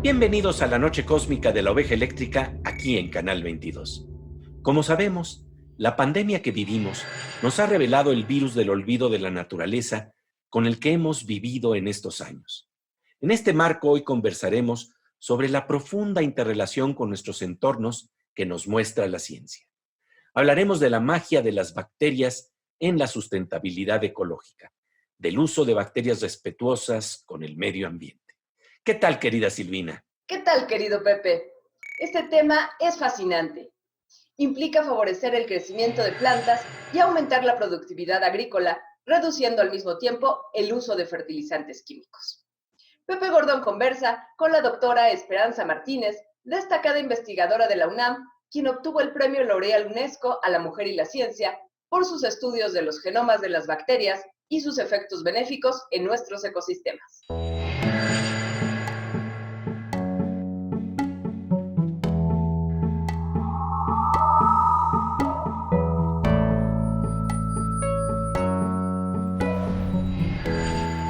Bienvenidos a la Noche Cósmica de la Oveja Eléctrica aquí en Canal 22. Como sabemos, la pandemia que vivimos nos ha revelado el virus del olvido de la naturaleza con el que hemos vivido en estos años. En este marco hoy conversaremos sobre la profunda interrelación con nuestros entornos que nos muestra la ciencia. Hablaremos de la magia de las bacterias en la sustentabilidad ecológica, del uso de bacterias respetuosas con el medio ambiente. ¿Qué tal, querida Silvina? ¿Qué tal, querido Pepe? Este tema es fascinante. Implica favorecer el crecimiento de plantas y aumentar la productividad agrícola, reduciendo al mismo tiempo el uso de fertilizantes químicos. Pepe Gordón conversa con la doctora Esperanza Martínez, destacada investigadora de la UNAM, quien obtuvo el Premio L'Oréal UNESCO a la Mujer y la Ciencia por sus estudios de los genomas de las bacterias y sus efectos benéficos en nuestros ecosistemas.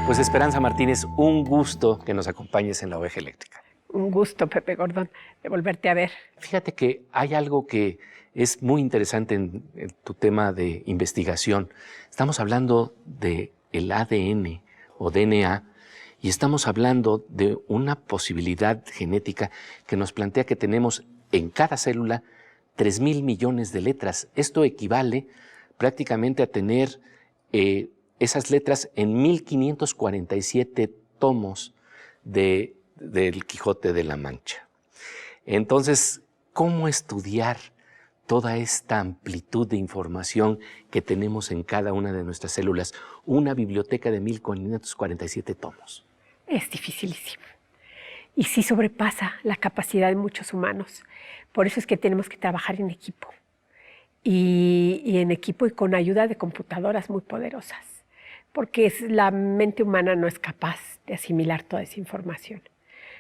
Pues Esperanza Martínez, un gusto que nos acompañes en la Oveja Eléctrica. Un gusto, Pepe Gordón, de volverte a ver. Fíjate que hay algo que es muy interesante en tu tema de investigación. Estamos hablando del ADN o DNA y estamos hablando de una posibilidad genética que nos plantea que tenemos en cada célula 3,000 millones de letras. Esto equivale prácticamente a tener esas letras en 1547 tomos del Quijote de la Mancha. Entonces, ¿cómo estudiar toda esta amplitud de información que tenemos en cada una de nuestras células? Una biblioteca de 1547 tomos. Es dificilísimo. Y sí sobrepasa la capacidad de muchos humanos. Por eso es que tenemos que trabajar en equipo. Y en equipo y con ayuda de computadoras muy poderosas. Porque la mente humana no es capaz de asimilar toda esa información.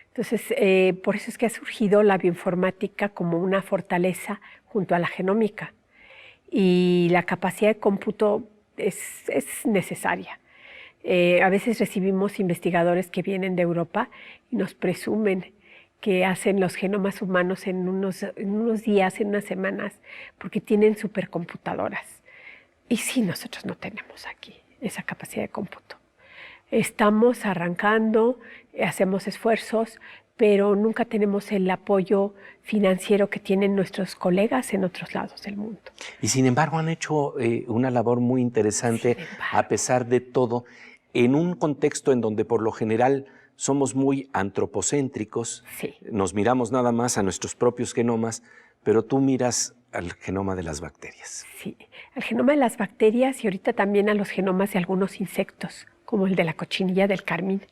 Entonces, por eso es que ha surgido la bioinformática como una fortaleza junto a la genómica. Y la capacidad de cómputo es necesaria. A veces recibimos investigadores que vienen de Europa y nos presumen que hacen los genomas humanos en unos días, en unas semanas, porque tienen supercomputadoras. Y sí, nosotros no tenemos aquí esa capacidad de cómputo. Estamos arrancando, hacemos esfuerzos, pero nunca tenemos el apoyo financiero que tienen nuestros colegas en otros lados del mundo. Y sin embargo han hecho una labor muy interesante, a pesar de todo, en un contexto en donde por lo general somos muy antropocéntricos, sí. Nos miramos nada más a nuestros propios genomas, pero tú miras al genoma de las bacterias. Sí, al genoma de las bacterias y ahorita también a los genomas de algunos insectos, como el de la cochinilla del carmín,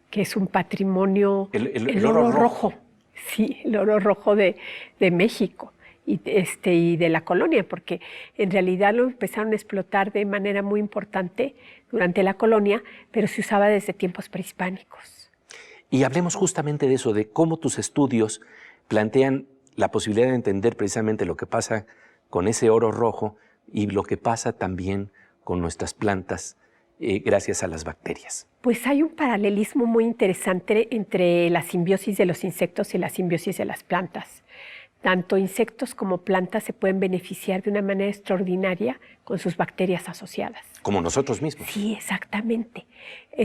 que es un patrimonio... El oro rojo. Sí, el oro rojo de México y de la colonia, porque en realidad lo empezaron a explotar de manera muy importante durante la colonia, pero se usaba desde tiempos prehispánicos. Y hablemos justamente de eso, de cómo tus estudios plantean la posibilidad de entender precisamente lo que pasa con ese oro rojo y lo que pasa también con nuestras plantas gracias a las bacterias. Pues hay un paralelismo muy interesante entre la simbiosis de los insectos y la simbiosis de las plantas. Tanto insectos como plantas se pueden beneficiar de una manera extraordinaria con sus bacterias asociadas. Como nosotros mismos. Sí, exactamente.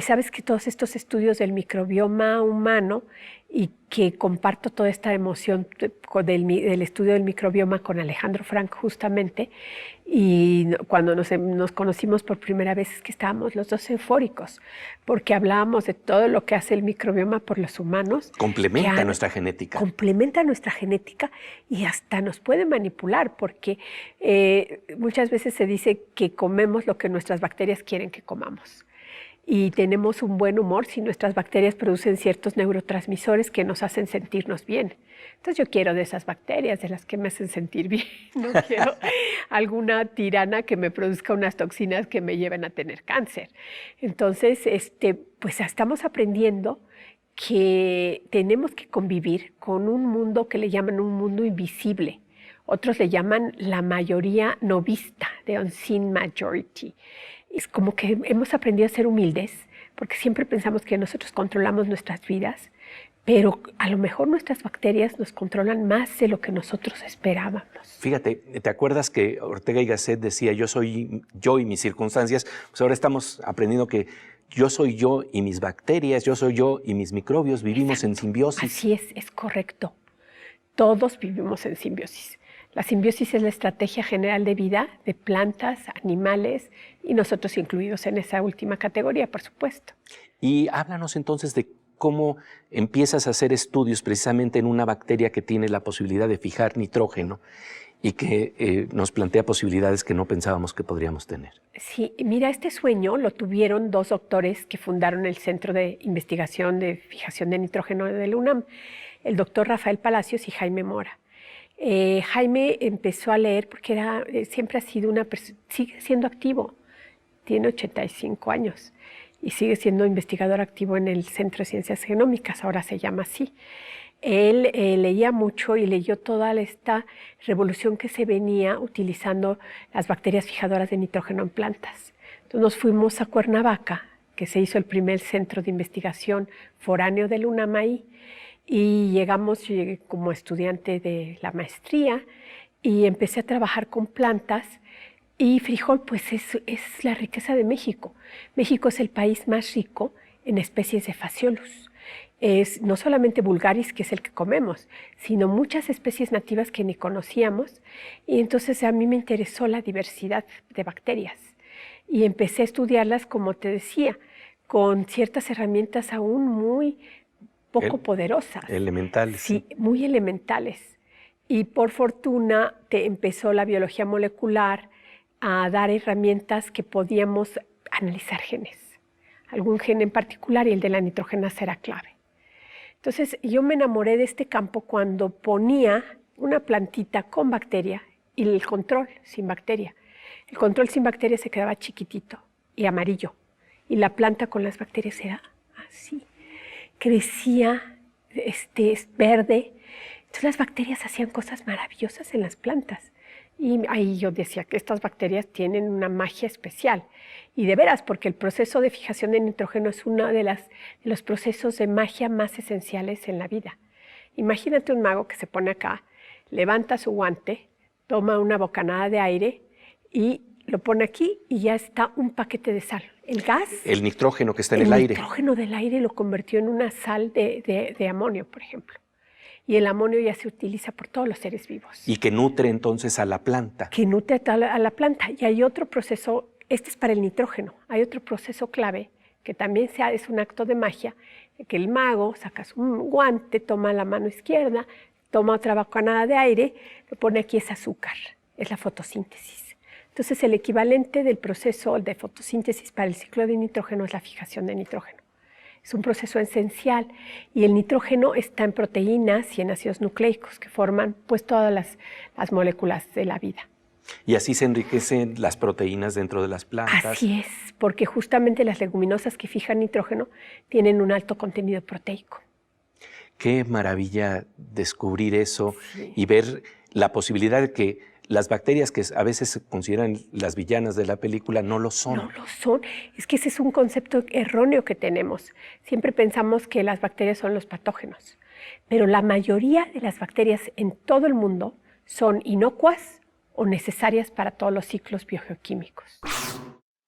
Sabes que todos estos estudios del microbioma humano y que comparto toda esta emoción del estudio del microbioma con Alejandro Frank justamente, y cuando nos conocimos por primera vez es que estábamos los dos eufóricos, porque hablábamos de todo lo que hace el microbioma por los humanos. Complementa nuestra genética. Complementa nuestra genética y hasta nos puede manipular, porque muchas veces se dice que comemos lo que nuestras bacterias quieren que comamos. Y tenemos un buen humor si nuestras bacterias producen ciertos neurotransmisores que nos hacen sentirnos bien. Entonces yo quiero de esas bacterias, de las que me hacen sentir bien. No quiero alguna tirana que me produzca unas toxinas que me lleven a tener cáncer. Entonces, pues estamos aprendiendo que tenemos que convivir con un mundo que le llaman un mundo invisible. Otros le llaman la mayoría no vista, the unseen majority. Es como que hemos aprendido a ser humildes, porque siempre pensamos que nosotros controlamos nuestras vidas, pero a lo mejor nuestras bacterias nos controlan más de lo que nosotros esperábamos. Fíjate, ¿te acuerdas que Ortega y Gasset decía yo soy yo y mis circunstancias? Pues ahora estamos aprendiendo que yo soy yo y mis bacterias, yo soy yo y mis microbios, vivimos en simbiosis. Así es correcto. Todos vivimos en simbiosis. La simbiosis es la estrategia general de vida de plantas, animales y nosotros incluidos en esa última categoría, por supuesto. Y háblanos entonces de cómo empiezas a hacer estudios precisamente en una bacteria que tiene la posibilidad de fijar nitrógeno y que nos plantea posibilidades que no pensábamos que podríamos tener. Sí, mira, este sueño lo tuvieron dos doctores que fundaron el Centro de Investigación de Fijación de Nitrógeno de la UNAM, el doctor Rafael Palacios y Jaime Mora. Jaime empezó a leer porque siempre ha sido sigue siendo activo, tiene 85 años y sigue siendo investigador activo en el Centro de Ciencias Genómicas, ahora se llama así. Él leía mucho y leyó toda esta revolución que se venía utilizando las bacterias fijadoras de nitrógeno en plantas. Entonces nos fuimos a Cuernavaca, que se hizo el primer centro de investigación foráneo del UNAM ahí, y llegué como estudiante de la maestría y empecé a trabajar con plantas. Y frijol, pues es la riqueza de México. México es el país más rico en especies de Phaseolus. Es no solamente vulgaris, que es el que comemos, sino muchas especies nativas que ni conocíamos. Y entonces a mí me interesó la diversidad de bacterias. Y empecé a estudiarlas, como te decía, con ciertas herramientas aún muy poco poderosas. Elementales. Sí, muy elementales. Y por fortuna empezó la biología molecular a dar herramientas que podíamos analizar genes, algún gen en particular, y el de la nitrógenasa era clave. Entonces yo me enamoré de este campo cuando ponía una plantita con bacteria y el control sin bacteria. El control sin bacteria se quedaba chiquitito y amarillo, y la planta con las bacterias era así. Crecía verde. Entonces las bacterias hacían cosas maravillosas en las plantas. Y ahí yo decía que estas bacterias tienen una magia especial. Y de veras, porque el proceso de fijación de nitrógeno es uno de los procesos de magia más esenciales en la vida. Imagínate un mago que se pone acá, levanta su guante, toma una bocanada de aire y lo pone aquí y ya está un paquete de sal. El gas... El nitrógeno que está en el aire. El nitrógeno del aire lo convirtió en una sal de amonio, por ejemplo. Y el amonio ya se utiliza por todos los seres vivos. Y que nutre entonces a la planta. Que nutre a la planta. Y hay otro proceso, este es para el nitrógeno, hay otro proceso clave que también es un acto de magia, que el mago saca su guante, toma la mano izquierda, toma otra bocanada de aire, lo pone aquí, es azúcar, es la fotosíntesis. Entonces el equivalente del proceso de fotosíntesis para el ciclo de nitrógeno es la fijación de nitrógeno. Es un proceso esencial y el nitrógeno está en proteínas y en ácidos nucleicos que forman pues todas las moléculas de la vida. Y así se enriquecen las proteínas dentro de las plantas. Así es, porque justamente las leguminosas que fijan nitrógeno tienen un alto contenido proteico. Qué maravilla descubrir eso, sí, y ver la posibilidad de que las bacterias que a veces se consideran las villanas de la película no lo son. No lo son. Es que ese es un concepto erróneo que tenemos. Siempre pensamos que las bacterias son los patógenos, pero la mayoría de las bacterias en todo el mundo son inocuas o necesarias para todos los ciclos biogeoquímicos.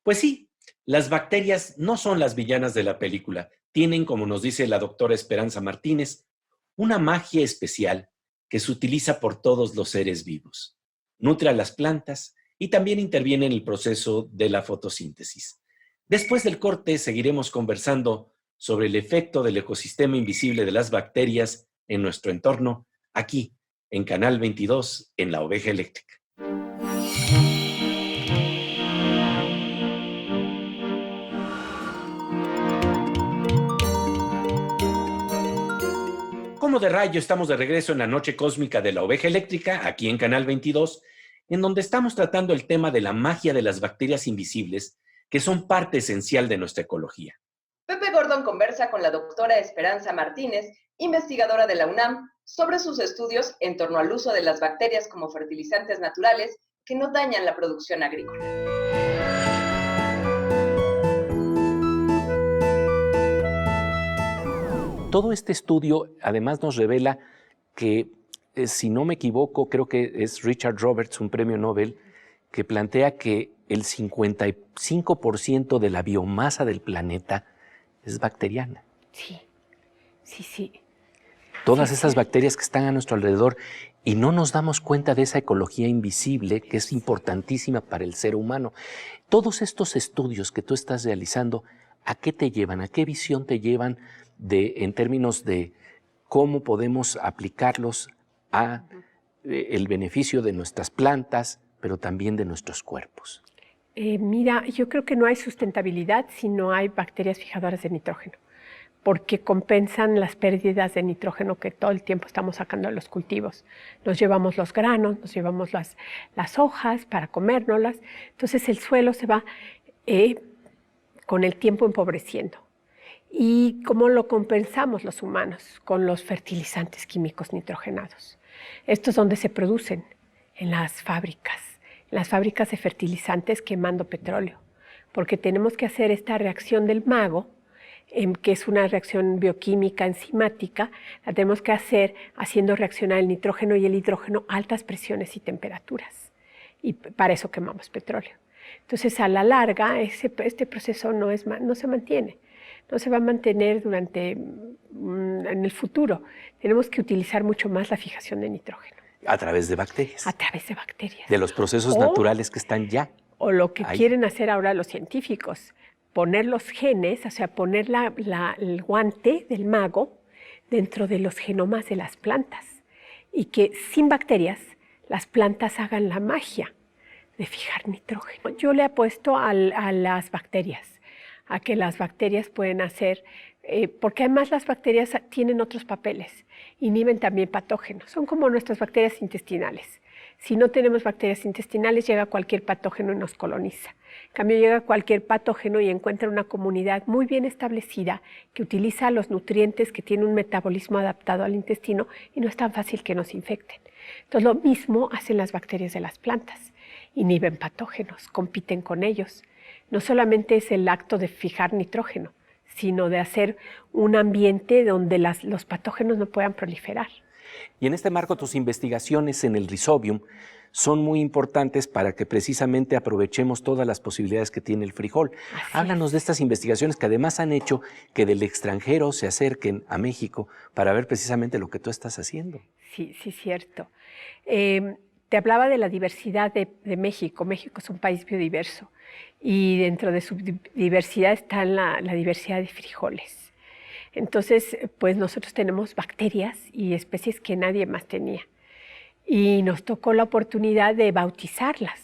Pues sí, las bacterias no son las villanas de la película. Tienen, como nos dice la doctora Esperanza Martínez, una magia especial que se utiliza por todos los seres vivos. Nutre a las plantas y también interviene en el proceso de la fotosíntesis. Después del corte seguiremos conversando sobre el efecto del ecosistema invisible de las bacterias en nuestro entorno, aquí en Canal 22 en La Oveja Eléctrica. Como de rayo, estamos de regreso en la noche cósmica de La Oveja Eléctrica, aquí en Canal 22, en donde estamos tratando el tema de la magia de las bacterias invisibles, que son parte esencial de nuestra ecología. Pepe Gordon conversa con la doctora Esperanza Martínez, investigadora de la UNAM, sobre sus estudios en torno al uso de las bacterias como fertilizantes naturales que no dañan la producción agrícola. todo este estudio además nos revela que, si no me equivoco, creo que es Richard Roberts, un premio Nobel, que plantea que el 55% de la biomasa del planeta es bacteriana. Sí, sí, sí. Todas Sí, esas sí. bacterias que están a nuestro alrededor y no nos damos cuenta de esa ecología invisible que es importantísima para el ser humano. Todos estos estudios que tú estás realizando, ¿a qué te llevan? ¿A qué visión te llevan en términos de cómo podemos aplicarlos a el beneficio de nuestras plantas, pero también de nuestros cuerpos? Mira, yo creo que no hay sustentabilidad si no hay bacterias fijadoras de nitrógeno, porque compensan las pérdidas de nitrógeno que todo el tiempo estamos sacando de los cultivos. Nos llevamos los granos, nos llevamos las hojas para comérnoslas, entonces el suelo se va con el tiempo empobreciendo. ¿Y cómo lo compensamos los humanos? Con los fertilizantes químicos nitrogenados. Estos es donde se producen, en las fábricas de fertilizantes quemando petróleo, porque tenemos que hacer esta reacción del mago, que es una reacción bioquímica enzimática, la tenemos que hacer haciendo reaccionar el nitrógeno y el hidrógeno a altas presiones y temperaturas. Y para eso quemamos petróleo. Entonces, a la larga, este proceso no se mantiene. No se va a mantener en el futuro. Tenemos que utilizar mucho más la fijación de nitrógeno. A través de bacterias. A través de bacterias. De los procesos naturales que están ya. O lo que ahí. Quieren hacer ahora los científicos, poner los genes, o sea, poner el guante del mago dentro de los genomas de las plantas. Y que sin bacterias las plantas hagan la magia de fijar nitrógeno. Yo le apuesto a las bacterias, a que las bacterias pueden hacer, porque además las bacterias tienen otros papeles, inhiben también patógenos, son como nuestras bacterias intestinales. Si no tenemos bacterias intestinales, llega cualquier patógeno y nos coloniza. En cambio, llega cualquier patógeno y encuentra una comunidad muy bien establecida que utiliza los nutrientes, que tiene un metabolismo adaptado al intestino y no es tan fácil que nos infecten. Entonces, lo mismo hacen las bacterias de las plantas. Inhiben patógenos, compiten con ellos. No solamente es el acto de fijar nitrógeno, sino de hacer un ambiente donde los patógenos no puedan proliferar. Y en este marco, tus investigaciones en el Rhizobium son muy importantes para que precisamente aprovechemos todas las posibilidades que tiene el frijol. Háblanos de estas investigaciones que además han hecho que del extranjero se acerquen a México para ver precisamente lo que tú estás haciendo. Sí, sí, cierto. Te hablaba de la diversidad de México. México es un país biodiverso y dentro de su diversidad está la diversidad de frijoles. Entonces, pues nosotros tenemos bacterias y especies que nadie más tenía. Y nos tocó la oportunidad de bautizarlas,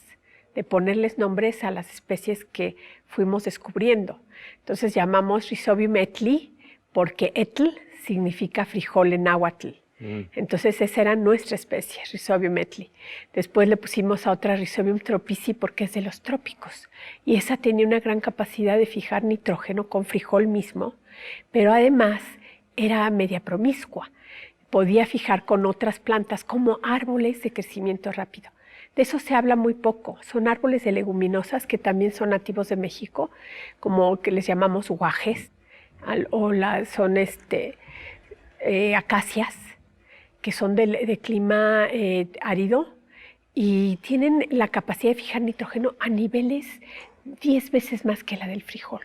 de ponerles nombres a las especies que fuimos descubriendo. Entonces llamamos Rhizobium etli, porque etl significa frijol en náhuatl. Entonces esa era nuestra especie, Rhizobium etli. Después le pusimos a otra Rhizobium tropici porque es de los trópicos. Y esa tenía una gran capacidad de fijar nitrógeno con frijol mismo, pero además era media promiscua. Podía fijar con otras plantas como árboles de crecimiento rápido. De eso se habla muy poco. Son árboles de leguminosas que también son nativos de México, como que les llamamos guajes, o son acacias, que son de clima árido y tienen la capacidad de fijar nitrógeno a niveles 10 veces más que la del frijol.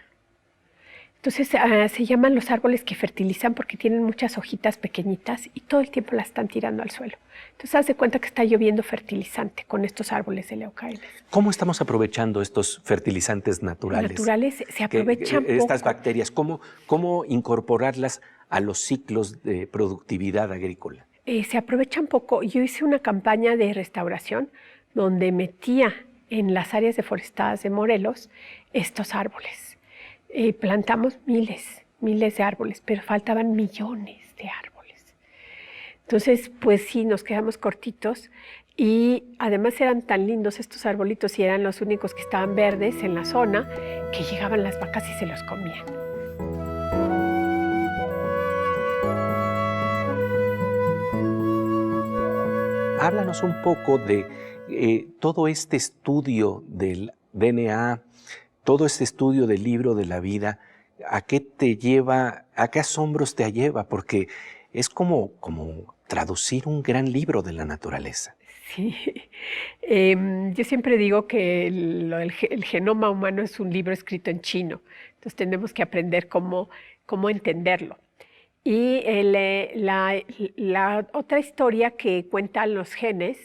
Entonces se llaman los árboles que fertilizan porque tienen muchas hojitas pequeñitas y todo el tiempo las están tirando al suelo. Entonces haz de cuenta que está lloviendo fertilizante con estos árboles de leucaenes. ¿Cómo estamos aprovechando estos fertilizantes naturales? Naturales se aprovechan estas poco. bacterias, ¿cómo incorporarlas a los ciclos de productividad agrícola? Se aprovechan poco. Yo hice una campaña de restauración donde metía en las áreas deforestadas de Morelos estos árboles. Plantamos miles de árboles, pero faltaban millones de árboles. Entonces, pues sí, nos quedamos cortitos y además eran tan lindos estos arbolitos y eran los únicos que estaban verdes en la zona que llegaban las vacas y se los comían. Háblanos un poco de todo este estudio del DNA, todo este estudio del libro de la vida. ¿a qué te lleva, a qué asombros te lleva? Porque es como traducir un gran libro de la naturaleza. Sí, yo siempre digo que el genoma humano es un libro escrito en chino, entonces tenemos que aprender cómo entenderlo. Y la otra historia que cuentan los genes,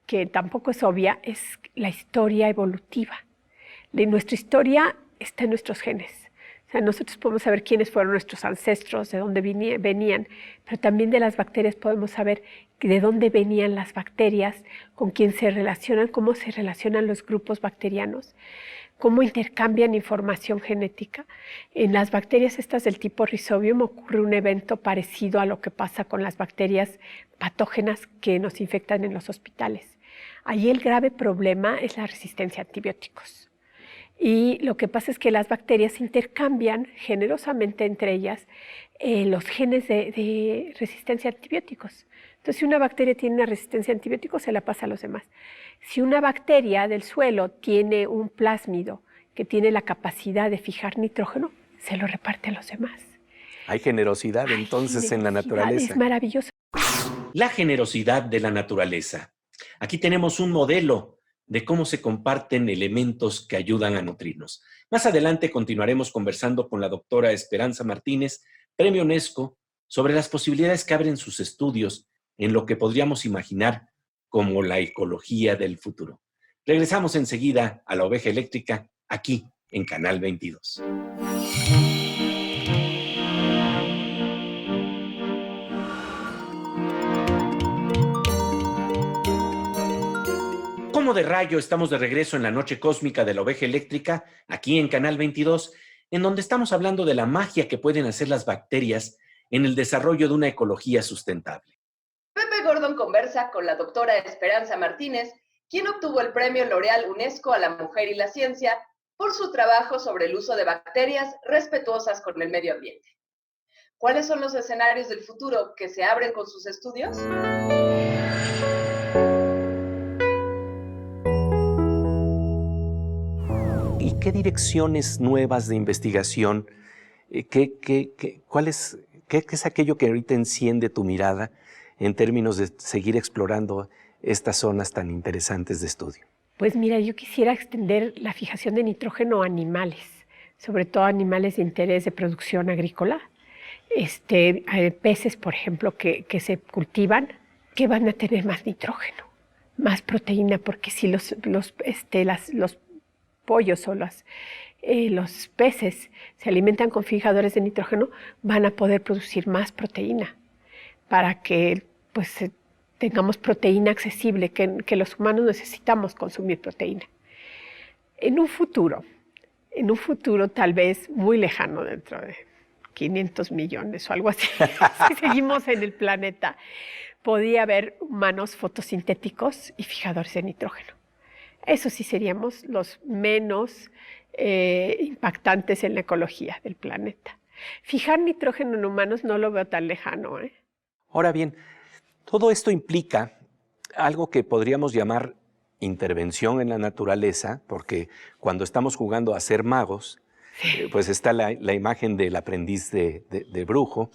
que tampoco es obvia, es la historia evolutiva. Nuestra historia está en nuestros genes. O sea, nosotros podemos saber quiénes fueron nuestros ancestros, de dónde venían, pero también de las bacterias podemos saber de dónde venían las bacterias, con quién se relacionan, cómo se relacionan los grupos bacterianos, cómo intercambian información genética. En las bacterias estas del tipo Rhizobium ocurre un evento parecido a lo que pasa con las bacterias patógenas que nos infectan en los hospitales. Allí el grave problema es la resistencia a antibióticos. Y lo que pasa es que las bacterias intercambian generosamente entre ellas los genes de resistencia a antibióticos. Entonces, si una bacteria tiene una resistencia a antibióticos, se la pasa a los demás. Si una bacteria del suelo tiene un plásmido que tiene la capacidad de fijar nitrógeno, se lo reparte a los demás. Hay generosidad entonces en la naturaleza. Es maravilloso. La generosidad de la naturaleza. Aquí tenemos un modelo de cómo se comparten elementos que ayudan a nutrirnos. Más adelante continuaremos conversando con la doctora Esperanza Martínez, Premio UNESCO, sobre las posibilidades que abren sus estudios en lo que podríamos imaginar como la ecología del futuro. Regresamos enseguida a La Oveja Eléctrica, aquí en Canal 22. Como de rayo, estamos de regreso en la noche cósmica de La Oveja Eléctrica, aquí en Canal 22, en donde estamos hablando de la magia que pueden hacer las bacterias en el desarrollo de una ecología sustentable. Pepe Gordon conversa con la doctora Esperanza Martínez, quien obtuvo el premio L'Oréal UNESCO a la Mujer y la Ciencia por su trabajo sobre el uso de bacterias respetuosas con el medio ambiente. ¿Cuáles son los escenarios del futuro que se abren con sus estudios? ¿Y qué direcciones nuevas de investigación, qué es aquello que ahorita enciende tu mirada en términos de seguir explorando estas zonas tan interesantes de estudio? Pues mira, yo quisiera extender la fijación de nitrógeno a animales, sobre todo animales de interés de producción agrícola. Hay peces, por ejemplo, que se cultivan, que van a tener más nitrógeno, más proteína, porque si los pollos o los peces se alimentan con fijadores de nitrógeno, van a poder producir más proteína para que pues, tengamos proteína accesible, que los humanos necesitamos consumir proteína. En un futuro tal vez muy lejano, dentro de 500 millones o algo así, si seguimos en el planeta, podría haber humanos fotosintéticos y fijadores de nitrógeno. Eso sí seríamos los menos impactantes en la ecología del planeta. Fijar nitrógeno en humanos no lo veo tan lejano, ¿eh? Ahora bien, todo esto implica algo que podríamos llamar intervención en la naturaleza, porque cuando estamos jugando a ser magos, pues está la imagen del aprendiz de brujo,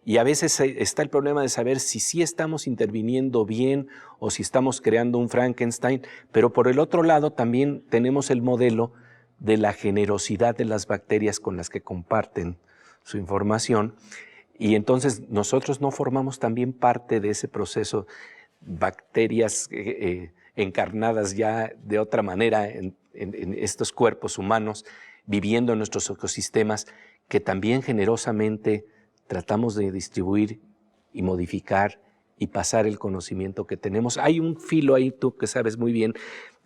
y a veces está el problema de saber si sí estamos interviniendo bien o si estamos creando un Frankenstein, pero por el otro lado también tenemos el modelo de la generosidad de las bacterias con las que comparten su información, y entonces nosotros no formamos también parte de ese proceso, bacterias encarnadas ya de otra manera en estos cuerpos humanos, viviendo en nuestros ecosistemas, que también generosamente tratamos de distribuir y modificar y pasar el conocimiento que tenemos. Hay un filo ahí, tú que sabes muy bien,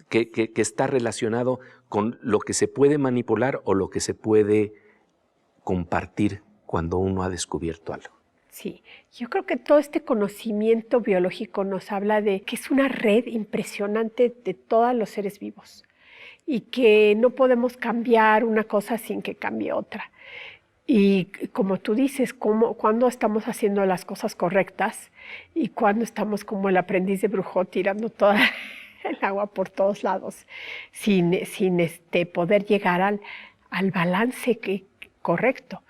que está relacionado con lo que se puede manipular o lo que se puede compartir cuando uno ha descubierto algo. Sí, yo creo que todo este conocimiento biológico nos habla de que es una red impresionante de todos los seres vivos y que no podemos cambiar una cosa sin que cambie otra. Y como tú dices, cuando estamos haciendo las cosas correctas y cuando estamos como el aprendiz de brujo tirando toda el agua por todos lados sin poder llegar al balance correcto.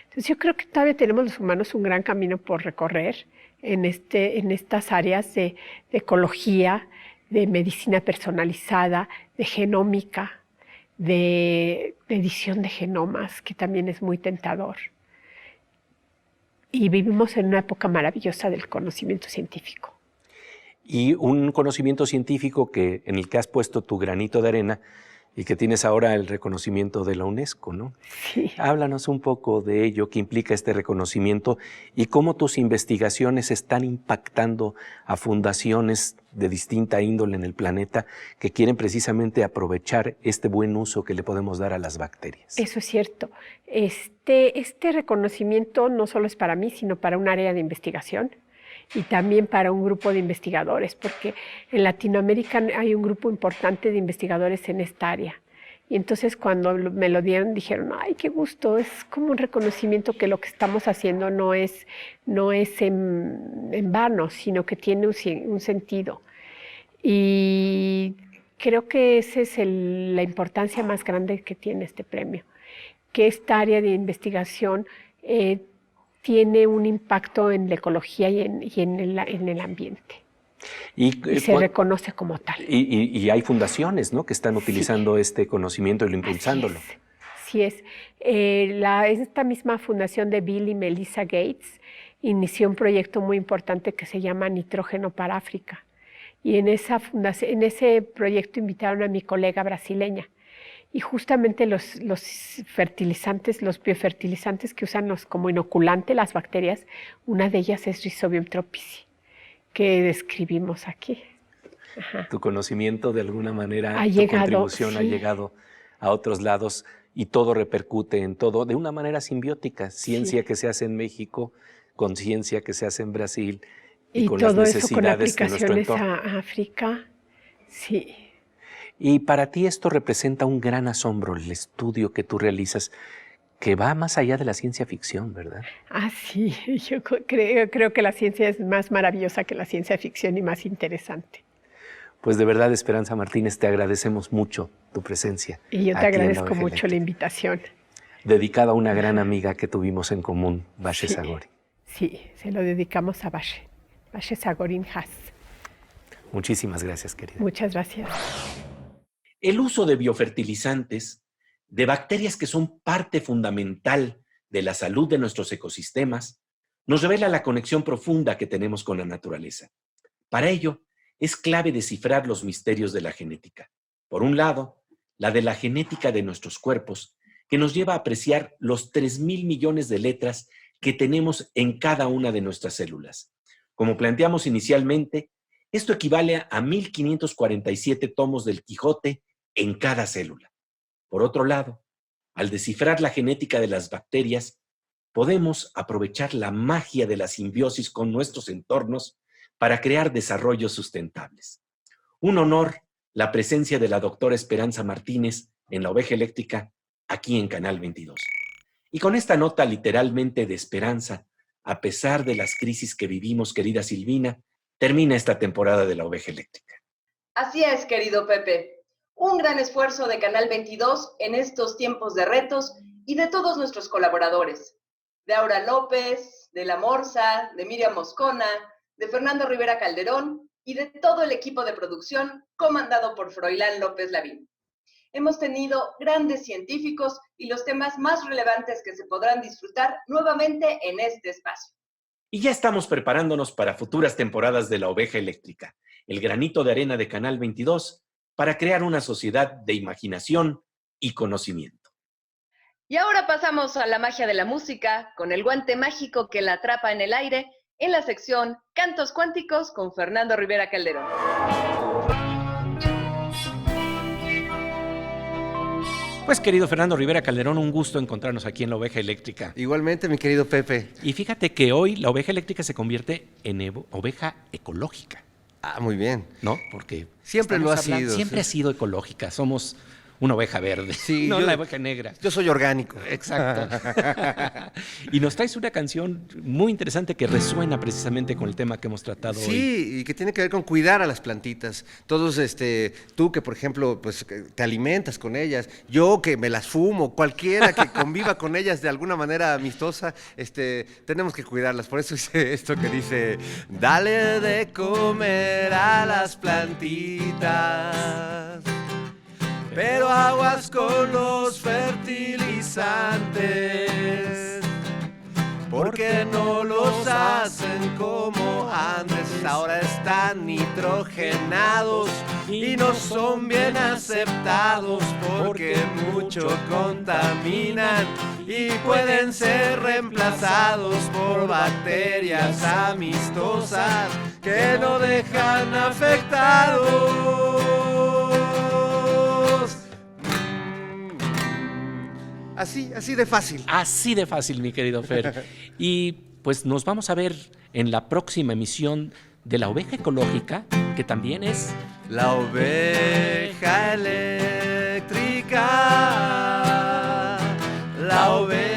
Entonces yo creo que todavía tenemos los humanos un gran camino por recorrer en estas áreas de ecología, de medicina personalizada, de genómica, de edición de genomas, que también es muy tentador. Y vivimos en una época maravillosa del conocimiento científico. Y un conocimiento científico en el que has puesto tu granito de arena y que tienes ahora el reconocimiento de la UNESCO, ¿no? Sí. Háblanos un poco de ello, qué implica este reconocimiento y cómo tus investigaciones están impactando a fundaciones de distinta índole en el planeta que quieren precisamente aprovechar este buen uso que le podemos dar a las bacterias. Eso es cierto. Este reconocimiento no solo es para mí, sino para un área de investigación y también para un grupo de investigadores, porque en Latinoamérica hay un grupo importante de investigadores en esta área. Y entonces cuando me lo dieron dijeron, ¡ay, qué gusto! Es como un reconocimiento que lo que estamos haciendo no es en vano, sino que tiene un sentido. Y creo que esa es la importancia más grande que tiene este premio, que esta área de investigación tiene un impacto en la ecología y en el ambiente. Y se reconoce como tal. Y hay fundaciones, ¿no?, que están utilizando este conocimiento y impulsándolo. Así es. Esta misma fundación de Bill y Melinda Gates inició un proyecto muy importante que se llama Nitrógeno para África. Y en ese proyecto invitaron a mi colega brasileña. Y justamente los fertilizantes, los biofertilizantes que usan como inoculante las bacterias, una de ellas es Rhizobium tropici, que describimos aquí. Ajá. Tu conocimiento de alguna manera, tu contribución sí. ha llegado a otros lados y todo repercute en todo de una manera simbiótica. Ciencia que se hace en México, con ciencia que se hace en Brasil y con todo las necesidades eso con de nuestro entorno. A África, sí. Y para ti esto representa un gran asombro, el estudio que tú realizas, que va más allá de la ciencia ficción, ¿verdad? Ah, sí, yo creo que la ciencia es más maravillosa que la ciencia ficción y más interesante. Pues de verdad, Esperanza Martínez, te agradecemos mucho tu presencia. Y yo te agradezco mucho la invitación. Dedicada a una gran amiga que tuvimos en común, Bashe Sagorin. Sí, se lo dedicamos a Bashe Sagorin Haas. Muchísimas gracias, querida. Muchas gracias. El uso de biofertilizantes, de bacterias que son parte fundamental de la salud de nuestros ecosistemas, nos revela la conexión profunda que tenemos con la naturaleza. Para ello, es clave descifrar los misterios de la genética. Por un lado, la de la genética de nuestros cuerpos, que nos lleva a apreciar los 3,000 millones de letras que tenemos en cada una de nuestras células. Como planteamos inicialmente, esto equivale a 1,547 tomos del Quijote en cada célula. Por otro lado, al descifrar la genética de las bacterias, podemos aprovechar la magia de la simbiosis con nuestros entornos para crear desarrollos sustentables. Un honor la presencia de la doctora Esperanza Martínez en La Oveja Eléctrica, aquí en Canal 22. Y con esta nota literalmente de esperanza, a pesar de las crisis que vivimos, querida Silvina, termina esta temporada de La Oveja Eléctrica. Así es, querido Pepe. Un gran esfuerzo de Canal 22 en estos tiempos de retos y de todos nuestros colaboradores. De Aura López, de La Morsa, de Miriam Moscona, de Fernando Rivera Calderón y de todo el equipo de producción comandado por Froilán López Lavín. Hemos tenido grandes científicos y los temas más relevantes que se podrán disfrutar nuevamente en este espacio. Y ya estamos preparándonos para futuras temporadas de La Oveja Eléctrica, el granito de arena de Canal 22, para crear una sociedad de imaginación y conocimiento. Y ahora pasamos a la magia de la música, con el guante mágico que la atrapa en el aire, en la sección Cantos Cuánticos con Fernando Rivera Calderón. Pues querido Fernando Rivera Calderón, un gusto encontrarnos aquí en La Oveja Eléctrica. Igualmente, mi querido Pepe. Y fíjate que hoy La Oveja Eléctrica se convierte en oveja ecológica. Ah, muy bien. ¿No? Porque siempre lo ha sido. Siempre ha sido ecológica. Somos una oveja verde, Sí, no yo- la oveja negra. Yo soy orgánico. Exacto. Y nos traes una canción muy interesante que resuena precisamente con el tema que hemos tratado hoy. Sí, y que tiene que ver con cuidar a las plantitas. Todos, tú que por ejemplo, pues que te alimentas con ellas, yo que me las fumo, cualquiera que conviva con ellas de alguna manera amistosa, tenemos que cuidarlas. Por eso hice esto que dice, dale de comer a las plantitas, pero aguas con los fertilizantes, porque no los hacen como antes. Ahora están nitrogenados y no son bien aceptados, porque mucho contaminan y pueden ser reemplazados por bacterias amistosas que no dejan afectados. Así de fácil. Así de fácil, mi querido Fer. Y pues nos vamos a ver en la próxima emisión de La Oveja Ecológica, que también es... La oveja eléctrica, la oveja